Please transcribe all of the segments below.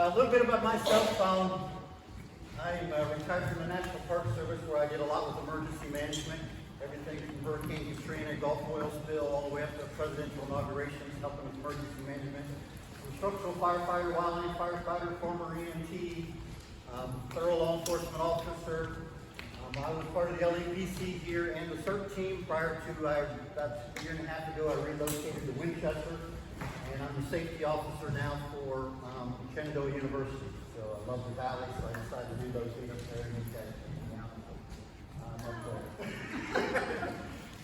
A little bit about myself. I'm retired from the National Park Service, where I did a lot with emergency management. Everything from Hurricane Katrina, Gulf oil spill, all the way up to presidential inaugurations, helping with emergency management. I'm a structural firefighter, wildland firefighter, former EMT, thorough law enforcement officer. I was part of the LEPC here and the CERT team prior to about a year and a half ago. I relocated to Winchester, and I'm the safety officer now for Shenandoah University. So I love the valley, so I decided to relocate up there and make that.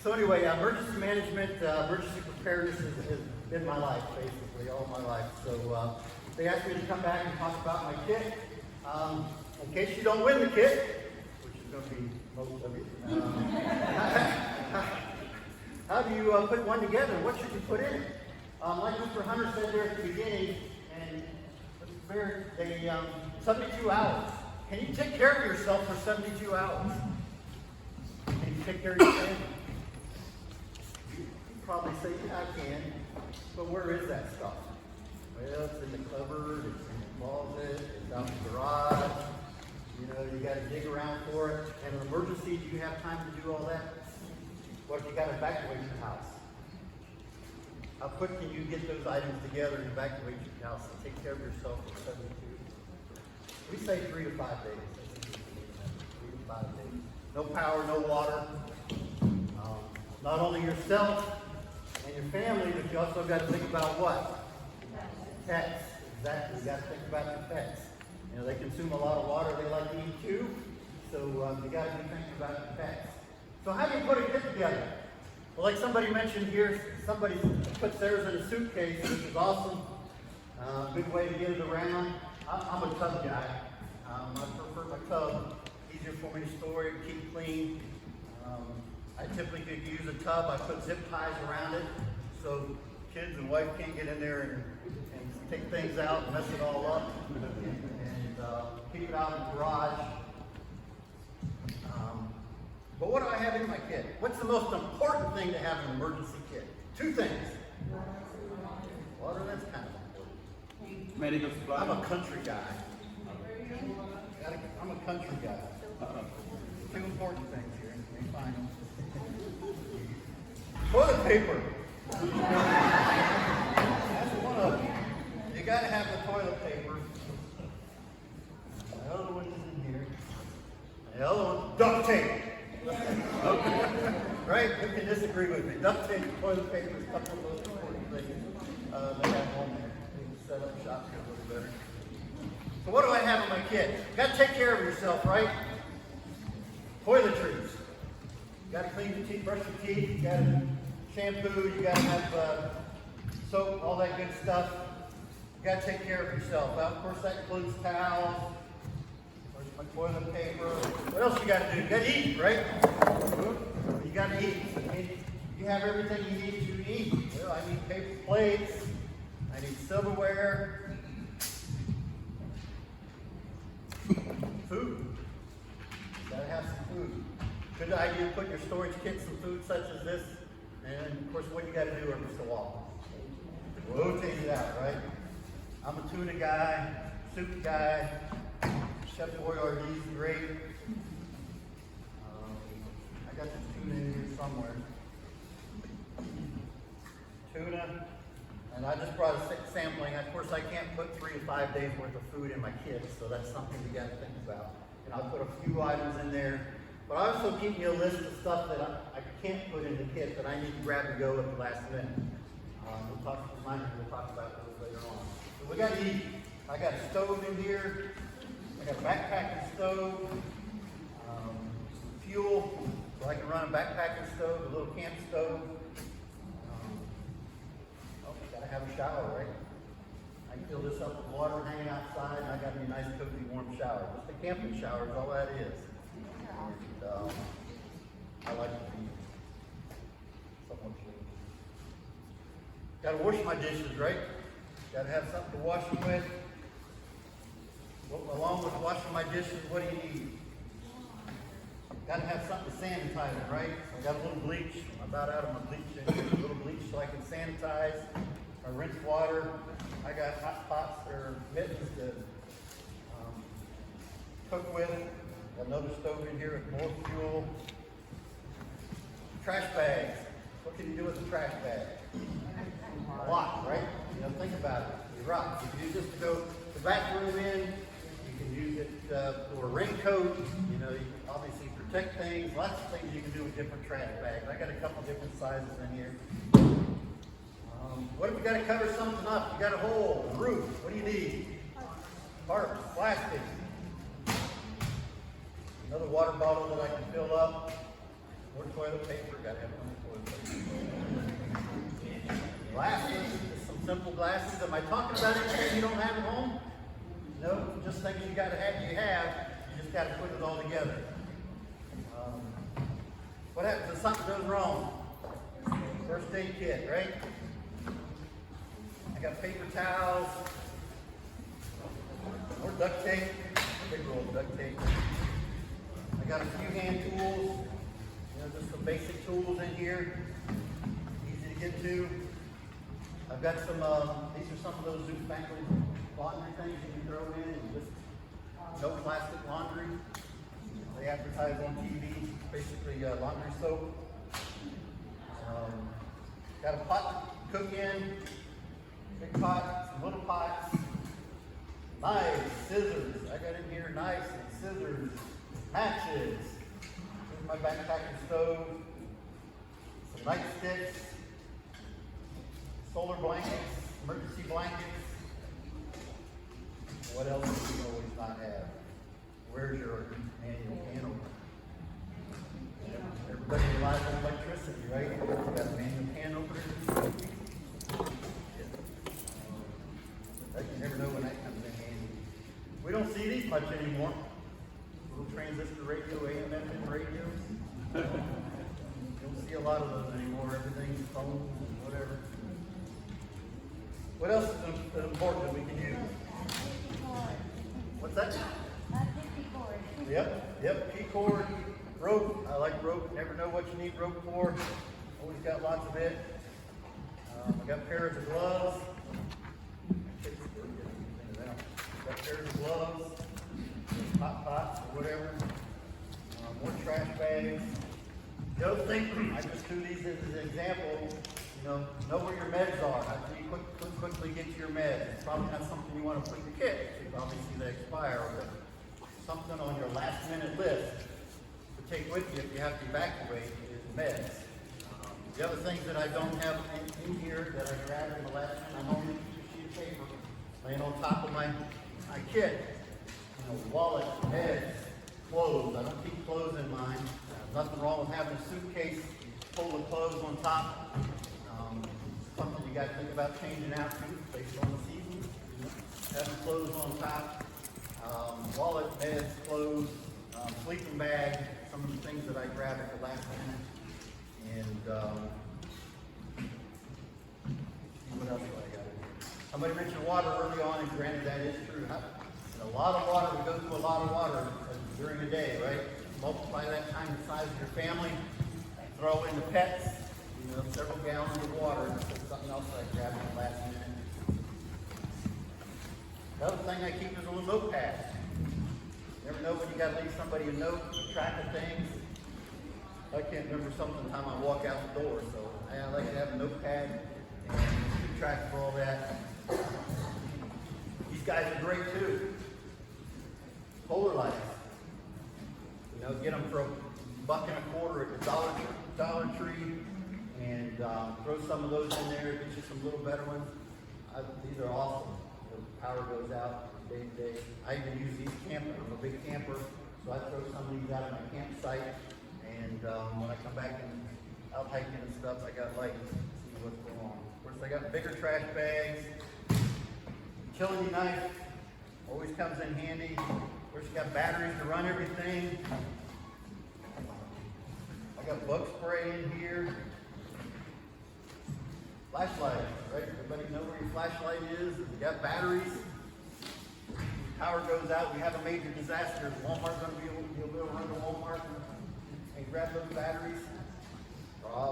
So anyway, emergency management, emergency preparedness has been my life, basically, all my life. So they asked me to come back and talk about my kit. In case you don't win the kit, which is going to be most of you, how do you put one together? What should you put in it? Like Mr. Hunter said there at the beginning, and they 72 hours. Can you take care of yourself for 72 hours? Can you take care of your family? You probably say, yeah, I can. But where is that stuff? Well, it's in the cupboard, it's in the closet, it's out in the garage. You know, you got to dig around for it. And an emergency, do you have time to do all that? What if you got to evacuate your house? How quick can you get those items together and evacuate your house and take care of yourself for 72? We say 3 to 5 days. 3 to 5 days. No power, no water. Not only yourself and your family, but you also got to think about what? Pets. Exactly. You got to think about your pets. You know, they consume a lot of water. They like to eat too. So you got to be thinking about your pets. So how do you put a kit together? Well, like somebody mentioned here, somebody puts theirs in a suitcase, which is awesome. Good way to get it around. I'm a tub guy. I prefer my tub. Easier for me to store it, keep clean. I typically could use a tub. I put zip ties around it so kids and wife can't get in there and take things out and mess it all up. And keep it out in the garage. But what do I have in my kit? What's the most important thing to have in an emergency kit? 2 things. Water, that's kind of important. Medical supplies. I'm a country guy. I'm a country guy. 2 important things here. Let me find them. Toilet paper. That's one of them. You got to have the toilet paper. The other one is in here. The other one, duct tape. Right? Who can disagree with me? Duct tape, toilet paper is a couple of those important things they have on there. You can set up shop here a little better. So what do I have in my kit? You got to take care of yourself, right? Toiletries. You got to clean your teeth, brush your teeth. You got to shampoo. You got to have soap, all that good stuff. You got to take care of yourself. Well, of course, that includes towels. My toilet paper. What else you got to do? You got to eat, right? You got to eat. I mean, you have everything you need to eat. Well, I need paper plates. I need silverware. Food. You got to have some food. Good idea to put in your storage kit some food such as this. And of course, what you got to do every so often? Rotate it out, right? I'm a tuna guy, soup guy. Chef Boyardee is great. I got some tuna in here somewhere. Tuna. And I just brought a sampling. Of course, I can't put 3 to 5 days worth of food in my kit, so that's something you got to think about. And I'll put a few items in there. But I also keep me a list of stuff that I can't put in the kit that I need to grab and go at the last minute. We'll talk about those later on. So we got to eat. I got a stove in here. I got a backpacking stove, fuel, so I can run a backpacking stove, a little camp stove. Gotta have a shower, right? I can fill this up with water hanging outside, and I got me a nice, cozy, warm shower. Just a camping shower is all that is. And, I like to be somewhat clean. Gotta wash my dishes, right? Gotta have something to wash them with. Well, along with washing my dishes, what do you need? Got to have something to sanitize it, right? I got a little bleach. I'm about out of my bleach. A little bleach so I can sanitize or rinse water. I got hot pots or mittens to cook with. Got another stove in here with more fuel. Trash bags. What can you do with a trash bag? A lot, right? You know, think about it. You rock. You can use this to go the bathroom in. You can use it for a raincoat. You know, you can obviously protect things. Lots of things you can do with different trash bags. I got a couple different sizes in here. What if you got to cover something up? You got a hole, a roof. What do you need? Tarp, plastic. Another water bottle that I can fill up. More toilet paper. Got to have one toilet paper. Glasses. Just some simple glasses. Am I talking about anything you don't have at home? No, just things you got to have. You just got to put it all together. What happens if something goes wrong? First aid kit, right? I got paper towels, more duct tape, big roll of duct tape. I got a few hand tools, just some basic tools in here, easy to get to. I've got some, these are some of those newfangled laundry things you can throw in, and just no plastic laundry. They advertise on TV, basically laundry soap. Got a pot to cook in, big pot, some little pots, knives, scissors. I got in here knives and scissors, matches. Here's my backpacking stove, some nightsticks, solar blankets, emergency blankets. What else do you always not have? Where's your manual can opener? Everybody relies on electricity, right? You got a manual can opener. You never know when that comes in handy. We don't see these much anymore. Little transistor radio, AM, FM radios. Don't see a lot of those anymore. Everything's phones and whatever. What else is important that we can use? What's that? Yep, key cord, rope. I like rope. Never know what you need rope for. Always got lots of it. I got pairs of gloves. Got pairs of gloves, hot pots or whatever. More trash bags. The other thing, I just do these as an example. Know where your meds are. How can you quickly get to your meds? It's probably not something you want to put in your kit, because obviously they expire. Or something on your last minute list to take with you if you have to evacuate is meds. The other things that I don't have in here that I grabbed in the last minute, I'm only keep a sheet of paper laying on top of my kit. Wallet, meds, clothes. I don't keep clothes in mine. Nothing wrong with having a suitcase full of clothes on top. Something you got to think about changing out to based on the season. Having clothes on top. Wallet, meds, clothes, sleeping bag, some of the things that I grab at the last minute. And what else do I got in here? Somebody mentioned water early on, and granted that is true. A lot of water, we go through a lot of water during the day, right? Multiply that times the size of your family, throw in the pets, several gallons of water. That's something else that I grabbed at the last minute. The other thing I keep is a little notepad. You never know when you got to leave somebody a note, keep track of things. I can't remember something time I walk out the door, so I like to have a notepad and keep track of all that. These guys are great too. Polar lights. Get them for $1.25 at the Dollar Tree, and throw some of those in there. Get you some little better ones. These are awesome. The power goes out day to day. I even use these campers. I'm a big camper, so I throw some of these out at my campsite. And when I come back and out hiking and stuff, I got lights to see what's going on. Of course, I got bigger trash bags. Utility knife always comes in handy. Of course, you got batteries to run everything. I got bug spray in here. Flashlight, right? Everybody know where your flashlight is. You got batteries. Power goes out. We have a major disaster. Walmart's going to be able to run to Walmart and grab those batteries.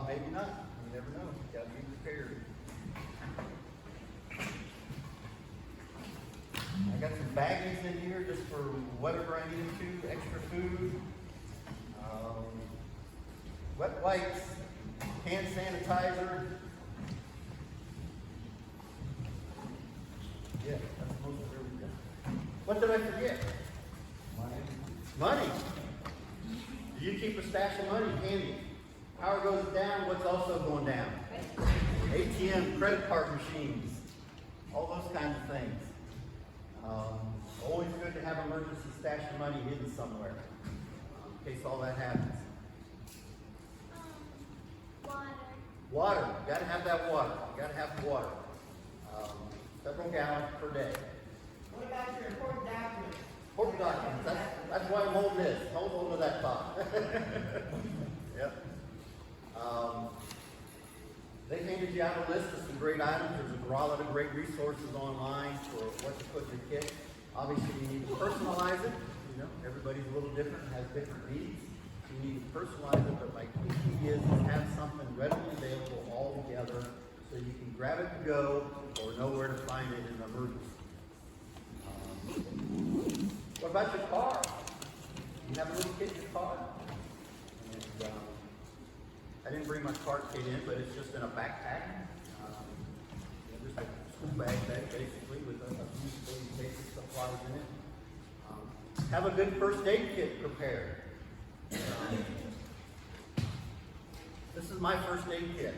Maybe not. You never know. You got to be prepared. I got some baggies in here just for whatever I need to, extra food, wet wipes, hand sanitizer. Yeah, that's most of everything. What did I forget? Money. Do you keep a stash of money handy? Power goes down, what's also going down? ATM, credit card machines, all those kinds of things. Always good to have emergency stash of money hidden somewhere, in case all that happens. Water. You gotta have that water. You gotta have water. Several gallons per day. What about your important documents? Important documents. That's why I'm holding this. Hold on to that thought. Yep. They handed you out a list of some great items. There's a lot of great resources online for what to put in your kit. Obviously, you need to personalize it. You know, everybody's a little different and has different needs. You need to personalize it, but like the key is have something readily available all together so you can grab it and go or know where to find it in an emergency. What about your car? You have a little kit in your car? And, I didn't bring my cart kit in, but it's just in a backpack. Just a school bag basically with a few basic supplies in it. Have a good first aid kit prepared. This is my first aid kit.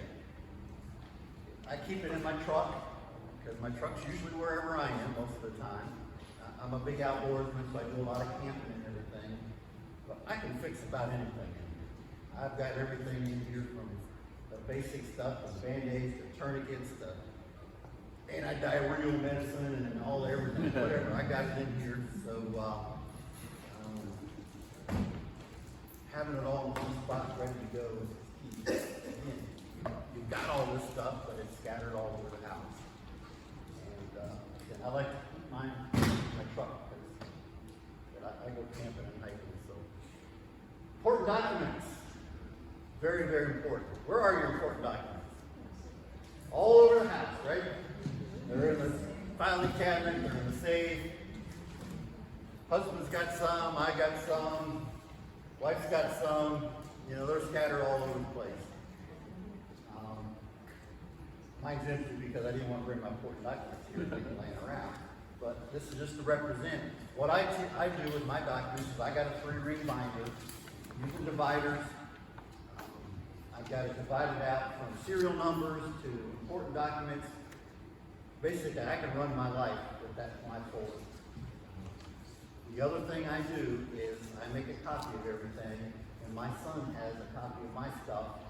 I keep it in my truck because my truck's usually wherever I am most of the time. I'm a big outdoorsman, so I do a lot of camping and everything. But I can fix about anything in here. I've got everything in here from the basic stuff, the Band-Aids, the tourniquets, the anti-diarrheal medicine, and all everything, whatever. I got it in here. So having it all in one spot ready to go is key. Again, you've got all this stuff, but it's scattered all over the house. And I like to keep mine in my truck because I go camping and hiking. So important documents, very, very important. Where are your important documents? All over the house, right? They're in the filing cabinet, they're in the safe. Husband's got some, I got some, wife's got some. You know, they're scattered all over the place. Mine's empty because I didn't want to bring my important documents here and laying around. But this is just to represent. What I do with my documents is I got a 3-ring binder using dividers. I've got it divided out from serial numbers to important documents. Basically, I can run my life with that my folder. The other thing I do is I make a copy of everything, and my son has a copy of my stuff,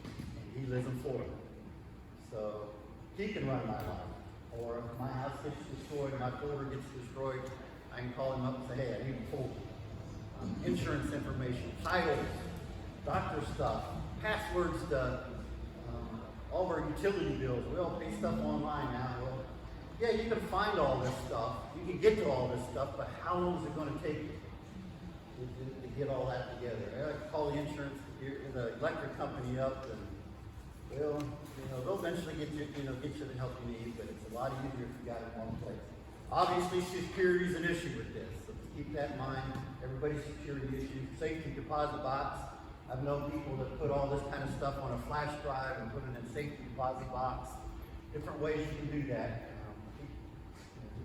and he lives in Florida. So he can run my life. Or if my house gets destroyed, my folder gets destroyed, I can call him up and say, hey, I need a folder. Insurance information, titles, doctor stuff, password stuff, all of our utility bills. We all pay stuff online now. Well, yeah, you can find all this stuff. You can get to all this stuff, but how long is it going to take you to get all that together? I call the insurance, the electric company up, and well, they'll eventually get you the help you need, but it's a lot easier if you got it in one place. Obviously, security is an issue with this, so keep that in mind. Everybody's security issue. Safety deposit box. I've known people that put all this kind of stuff on a flash drive and put it in a safety deposit box. Different ways you can do that.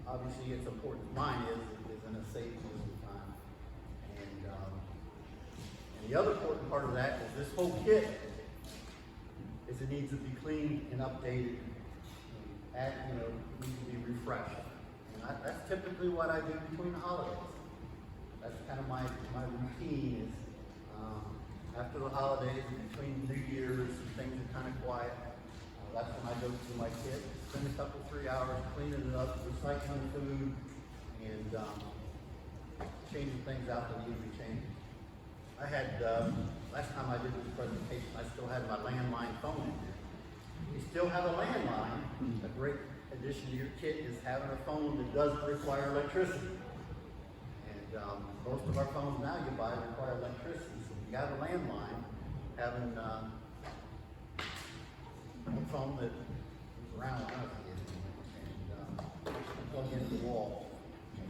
Obviously, it's important. Mine is in a safe most of the time. And the other important part of that is this whole kit. It needs to be cleaned and updated, needs to be refreshed. And that's typically what I do between the holidays. That's kind of my routine is after the holidays, between New Year's, things are kind of quiet. That's when I go through my kit, spend a couple, 3 hours cleaning it up, recycling food, and changing things out that need to be changed. I had, last time I did this presentation, I still had my landline phone in there. You still have a landline. A great addition to your kit is having a phone that doesn't require electricity. And most of our phones now you buy require electricity. So if you got a landline, having a phone that was around when I was a kid and plug into the wall.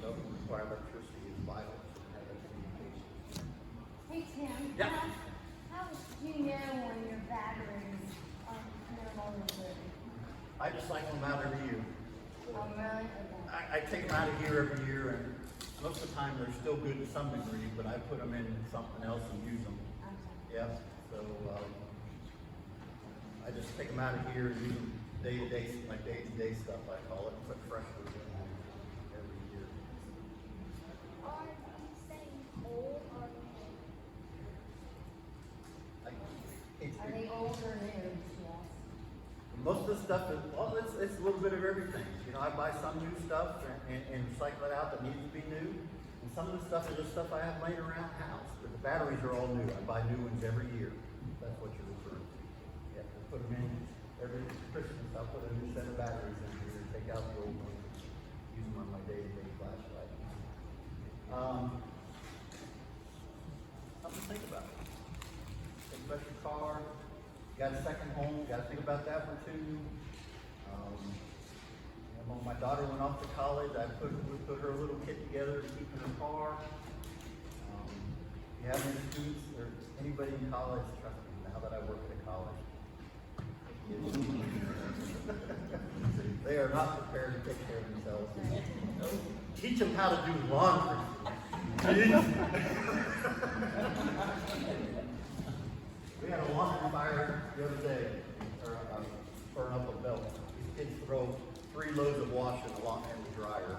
doesn't require electricity is vital to have that communication. Hey Tim, Yeah. how do you know when your batteries are no longer good? I just cycle them out every year. Oh, really? Okay. I take them out of here every year, and most of the time they're still good to some degree, but I put them in something else and use them. Okay. Yeah, so I just take them out of here and use them day-to-day, my day-to-day stuff, I call it, put fresh ones in every year. Are you saying old or new? Are they old or new? Yes. Most of the stuff is, well, it's a little bit of everything. You know, I buy some new stuff and cycle it out that needs to be new. And some of the stuff is just stuff I have laying around the house. But the batteries are all new. I buy new ones every year. That's what you're referring to. You have to put them in every Christmas. I'll put a new set of batteries in here and take out the old ones. Use them on my day-to-day flashlight. Something to think about. Think about your car. Got a second home, got to think about that one too. When my daughter went off to college, we put her little kit together to keep in her car. If you have any students or anybody in college, trust me, now that I work at a college, they are not prepared to take care of themselves. Teach them how to do laundry. We had a laundry fire the other day, or burn up a belt. These kids throw 3 loads of wash in the dryer.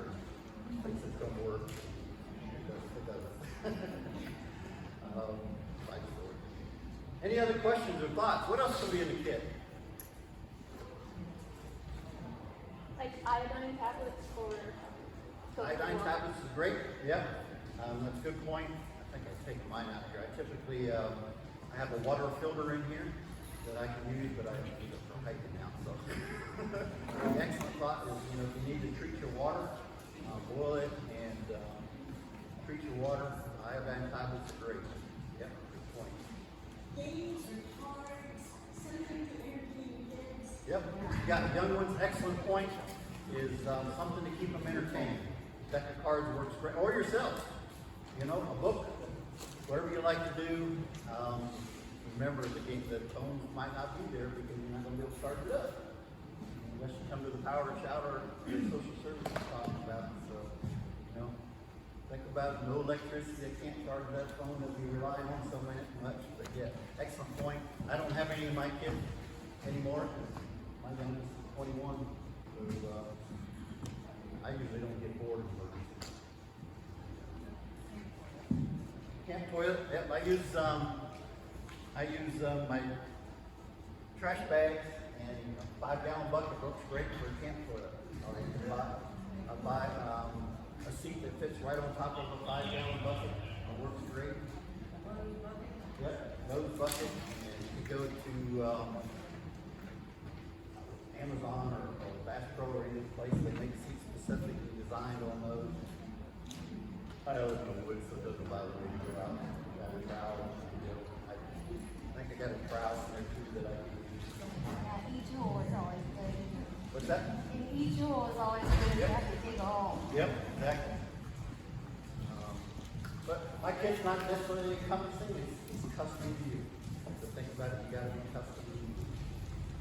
Thinks it's gonna work. It doesn't. Side story. Any other questions or thoughts? What else could be in the kit? Like iodine tablets for Iodine tablets is great. Yep. That's a good point. I think I take mine out here. I typically I have a water filter in here that I can use, but I don't use it for hiking now. So the excellent thought is, you know, if you need to treat your water, boil it and treat your water. Iodine tablets are great. Yep, good point. Games or cards, something to entertain kids. Yep, you got young ones. Excellent point is something to keep them entertained. Deck of cards works great, or yourself. You know, a book, whatever you like to do. Remember, the phones might not be there because you're not going to be able to start it up unless you come to the power shower that social services talking about. So, you know, think about no electricity. They can't charge that phone that we rely on so much. But yeah, excellent point. I don't have any of my kids anymore. My youngest is 21, so I usually don't get bored of emergencies. Camp toilet. Yep, I use my trash bags and a 5-gallon bucket works great for a camp toilet. I buy a seat that fits right on top of a 5-gallon bucket. It works great. Yep, nose bucket. And you go to Amazon or Bass Pro or any place, they make seats specifically designed on those. I always know wood, so it doesn't bother me to go out. Got a trowel. I think I got a trowel in there too that I can use. E-tool is always good. What's that? And e-tool is always good. You have to dig a hole. Yep, exactly. But my kid's not necessarily encompassing, it's custom to you. So think about it, you gotta be custom to you.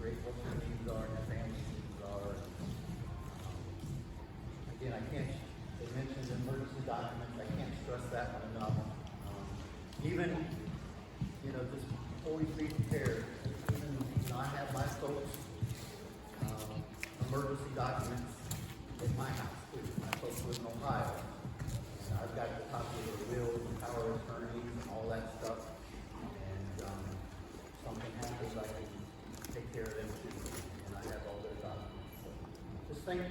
Great what your needs are and your family's needs are. Again, I can't, it mentions emergency documents, I can't stress that one enough. Even, you know, just always be prepared. Even, you know, I have my folks, emergency documents in my house too. My folks live in Ohio. And I've got the copy of the wills and power of attorneys and all that stuff. And something happens, I can take care of them too. And I have all their documents. So just think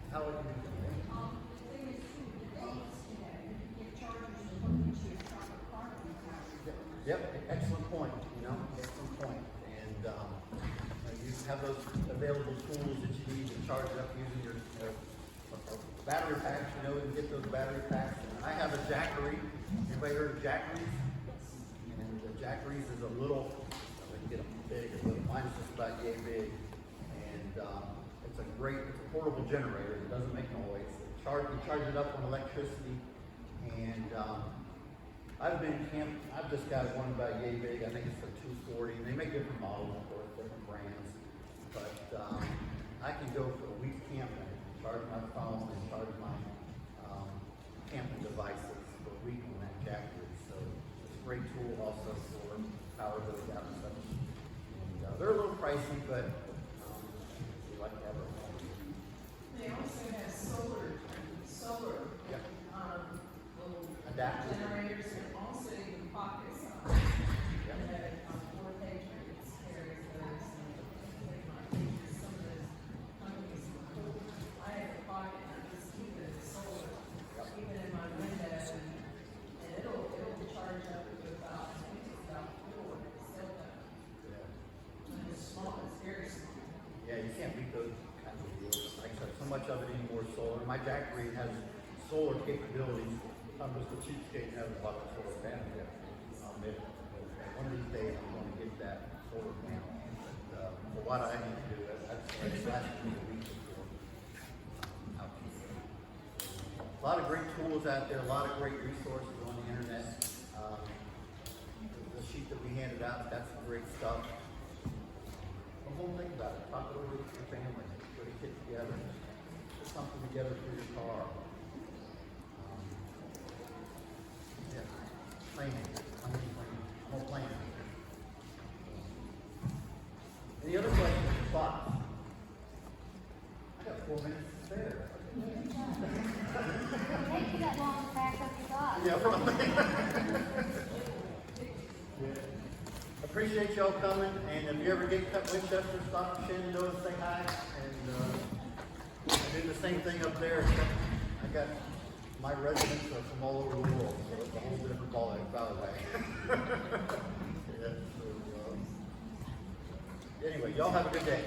how it can be done. The thing is too, the banks, you know, you can get chargers and look into your proper card account. Yep, excellent point, you know, excellent point. And you have those available tools that you need to charge it up using your battery packs, you know, and get those battery packs. And I have a Jackery. Anybody heard of Jackeries? And the Jackeries is a little, I can get them big, a little, mine's just about yay big. And it's a portable generator. It doesn't make noise. It we charge it up on electricity, and I've just got one about yay big. I think it's for $240. And they make different models, of course, different brands. But I can go for a week camping, charge my phone, and charge my camping devices for a week on that jack rig. So it's a great tool also for power goes out and such. And they're a little pricey, but we like to have our phone. They also have solar, Yeah. little Adapters. generators, and also you can pocket some. Yeah. And that, 4 pages carries those, and they might feature some of those companies. I have a pocket, and I just keep it solar, even in my window, and it'll charge up to about, I think it's about 4, it's still done. Yeah. And it's small, it's very small. Yeah, you can't beat those kinds of deals. Like I said, so much of it anymore is solar. My jack rig has solar capabilities. I'm just a cheapskate and haven't bought the solar panel yet. One of these days I'm going to get that solar panel. But for what I need to do, that's last week before out here. A lot of great tools out there, a lot of great resources on the internet. The sheet that we handed out, that's some great stuff. The whole thing about it, talk it over with your family, put a kit together, put something together for your car. Yeah, planning, more planning. Any other questions or thoughts? I got 4 minutes to spare. Take you that long to pack up your thoughts. Yeah, probably. Appreciate y'all coming, and if you ever get cut Winchester, stop at Shenandoah and say hi, and I do the same thing up there. I got my residents are from all over the world, so it's a whole different ballgame, by the way. Yeah, so, anyway, y'all have a good day.